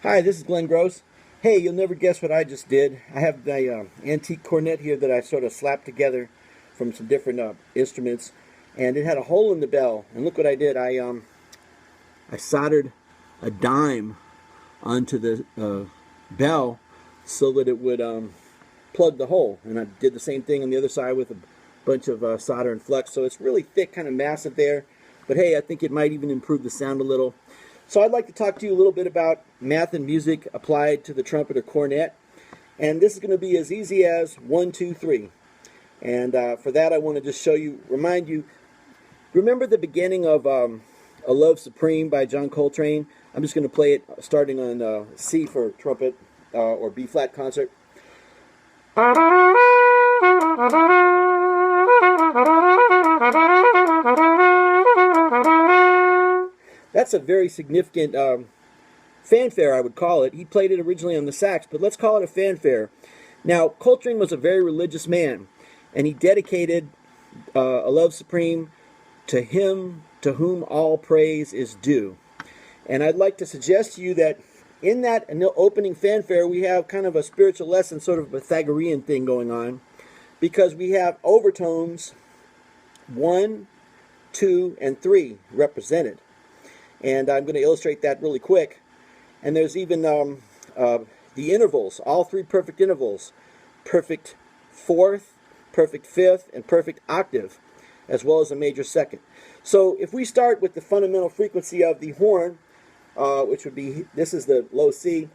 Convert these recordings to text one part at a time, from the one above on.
Hi, this is Glendon Gross. Hey, you'll never guess what I just did. I have my antique cornet here that I sort of slapped together from some different instruments, and it had a hole in the bell. And look what I did. I soldered a dime onto the bell so that it would plug the hole. And I did the same thing on the other side with a bunch of solder and flux. So it's really thick, kind of massive there. But hey, I think it might even improve the sound a little. So I'd like to talk to you a little bit about math and music applied to the trumpet or cornet. And this is going to be as easy as 1, 2, 3. And for that I want to just remind you, remember the beginning of A Love Supreme by John Coltrane? I'm just going to play it starting on C for trumpet or B flat concert. That's a very significant fanfare, I would call it. He played it originally on the sax, but let's call it a fanfare. Now, Coltrane was a very religious man, and he dedicated A Love Supreme to him to whom all praise is due. And I'd like to suggest to you that in that opening fanfare, we have kind of a spiritual lesson, sort of a Pythagorean thing going on, because we have overtones 1, 2, and 3 represented. And I'm going to illustrate that really quick. And there's even the intervals, all 3 perfect intervals, perfect fourth, perfect fifth, and perfect octave, as well as a major second. So if we start with the fundamental frequency of the horn, which would be, this is the low C,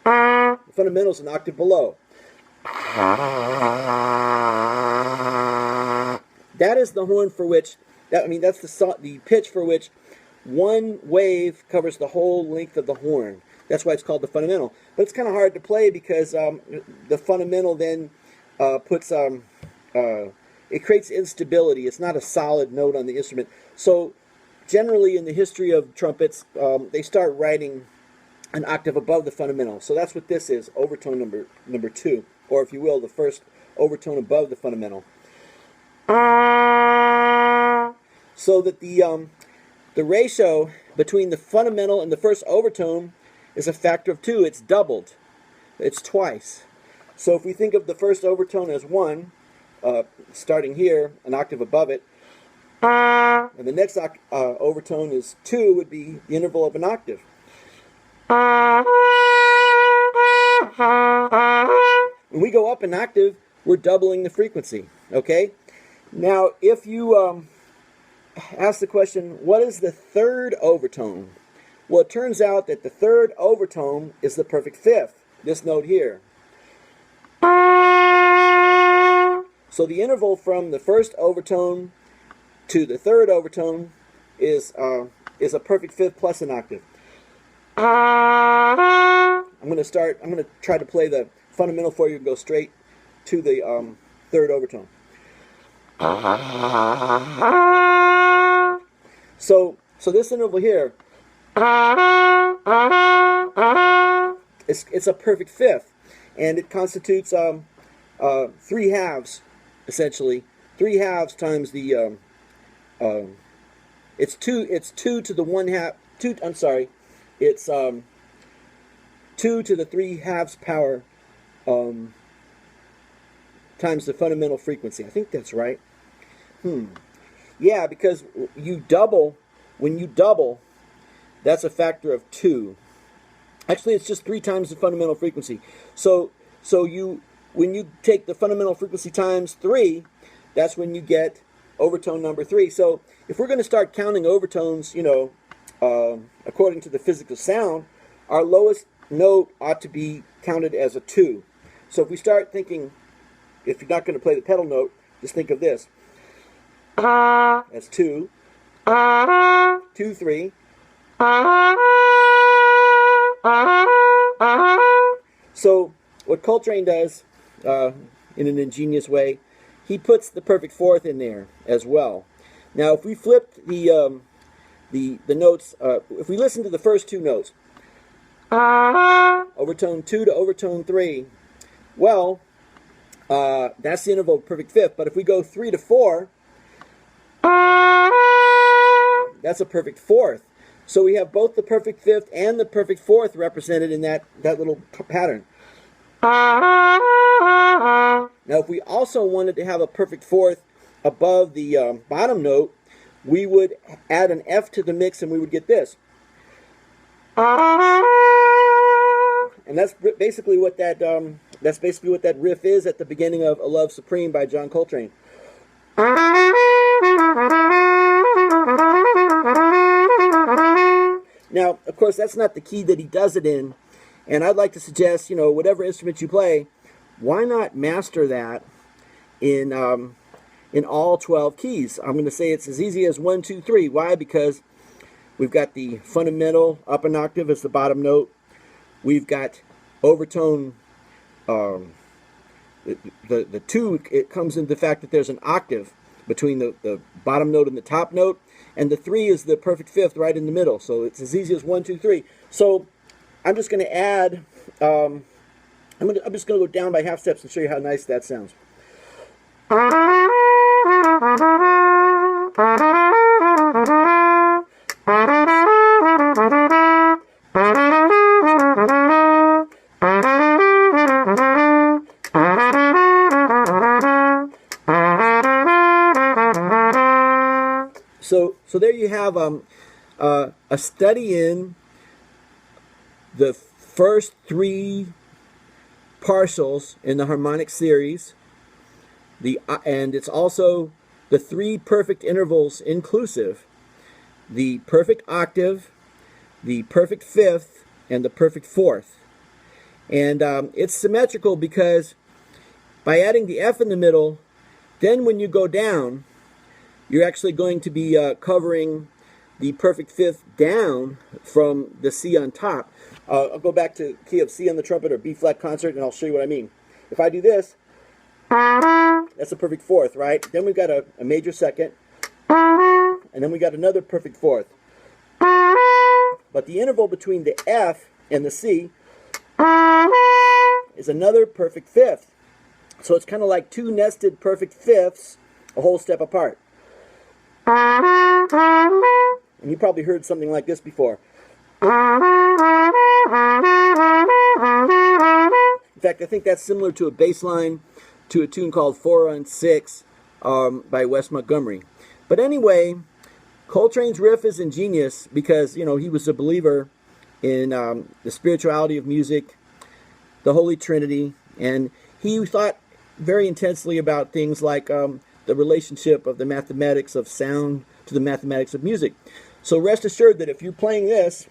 the fundamental is an octave below. That is the horn for which, that's the pitch for which one wave covers the whole length of the horn. That's why it's called the fundamental. But it's kind of hard to play because the fundamental then it creates instability. It's not a solid note on the instrument. So generally in the history of trumpets, they start writing an octave above the fundamental. So that's what this is, overtone number 2, or if you will, the first overtone above the fundamental. So that the ratio between the fundamental and the first overtone is a factor of 2. It's doubled. It's twice. So if we think of the first overtone as 1, starting here, an octave above it, and the next overtone is 2, would be the interval of an octave. When we go up an octave, we're doubling the frequency. Okay? Now, if you ask the question, what is the third overtone? Well, it turns out that the third overtone is the perfect fifth, this note here. So the interval from the first overtone to the third overtone is a perfect fifth plus an octave. I'm going to try to play the fundamental for you and go straight to the third overtone. So this interval here, it's a perfect fifth, and it constitutes 3 halves, essentially. 3 halves times the it's 2 to the 1 half. It's 2 to the 3 halves power times the fundamental frequency. I think that's right. Yeah, because when you double, that's a factor of 2. Actually, it's just 3 times the fundamental frequency. So when you take the fundamental frequency times 3, that's when you get overtone number 3. So if we're going to start counting overtones, according to the physics of sound, our lowest note ought to be counted as a 2. So if we start thinking, if you're not going to play the pedal note, just think of this. That's 2, 2, 3. So what Coltrane does, in an ingenious way, he puts the perfect fourth in there as well. Now, if we flipped the notes, if we listen to the first 2 notes, overtone 2 to overtone 3, well, that's the interval of perfect fifth. But if we go 3 to 4, that's a perfect fourth. So we have both the perfect fifth and the perfect fourth represented in that little pattern. Now, if we also wanted to have a perfect fourth above the bottom note, we would add an F to the mix and we would get this. And that's basically what that riff is at the beginning of A Love Supreme by John Coltrane. Now, of course, that's not the key that he does it in, and I'd like to suggest, you know, whatever instrument you play, why not master that in all 12 keys? I'm going to say it's as easy as 1, 2, 3. Why? Because we've got the fundamental up an octave as the bottom note. We've got overtone. The 2, it comes in the fact that there's an octave between the bottom note and the top note, and the 3 is the perfect fifth right in the middle. So it's as easy as 1, 2, 3. So I'm just going to add. I'm just going to go down by half steps and show you how nice that sounds. So there you have a study in the first 3 partials in the harmonic series, and it's also the 3 perfect intervals inclusive, the perfect octave, the perfect fifth, and the perfect fourth. And it's symmetrical because by adding the F in the middle, then when you go down, you're actually going to be covering the perfect fifth down from the C on top. I'll go back to key of C on the trumpet or B flat concert, and I'll show you what I mean. If I do this, that's a perfect fourth, right? Then we've got a major second, and then we got another perfect fourth. But the interval between the F and the C is another perfect fifth. So it's kind of like 2 nested perfect fifths a whole step apart. And you probably heard something like this before. In fact, I think that's similar to a bass line to a tune called 4 on 6 by Wes Montgomery. But anyway, Coltrane's riff is ingenious because, you know, he was a believer in the spirituality of music, the Holy Trinity, and he thought very intensely about things like the relationship of the mathematics of sound to the mathematics of music. So rest assured that if you're playing this,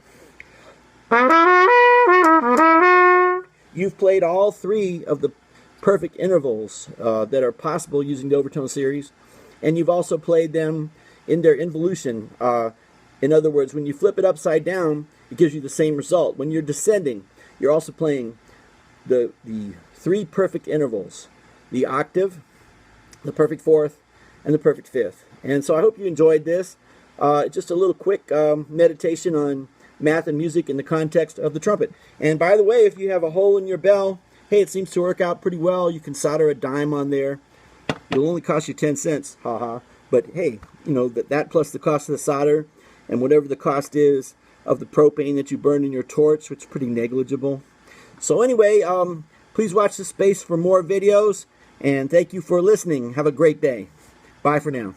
you've played all 3 of the perfect intervals that are possible using the Overtone series, and you've also played them in their involution. In other words, when you flip it upside down, it gives you the same result. When you're descending, you're also playing the 3 perfect intervals, the octave, the perfect fourth, and the perfect fifth. And so I hope you enjoyed this. Just a little quick meditation on math and music in the context of the trumpet. And by the way, if you have a hole in your bell, hey, it seems to work out pretty well. You can solder a dime on there. It'll only cost you 10 cents, haha. But hey, you know, that plus the cost of the solder and whatever the cost is of the propane that you burn in your torch, which is pretty negligible. So anyway, please watch this space for more videos, and thank you for listening. Have a great day. Bye for now.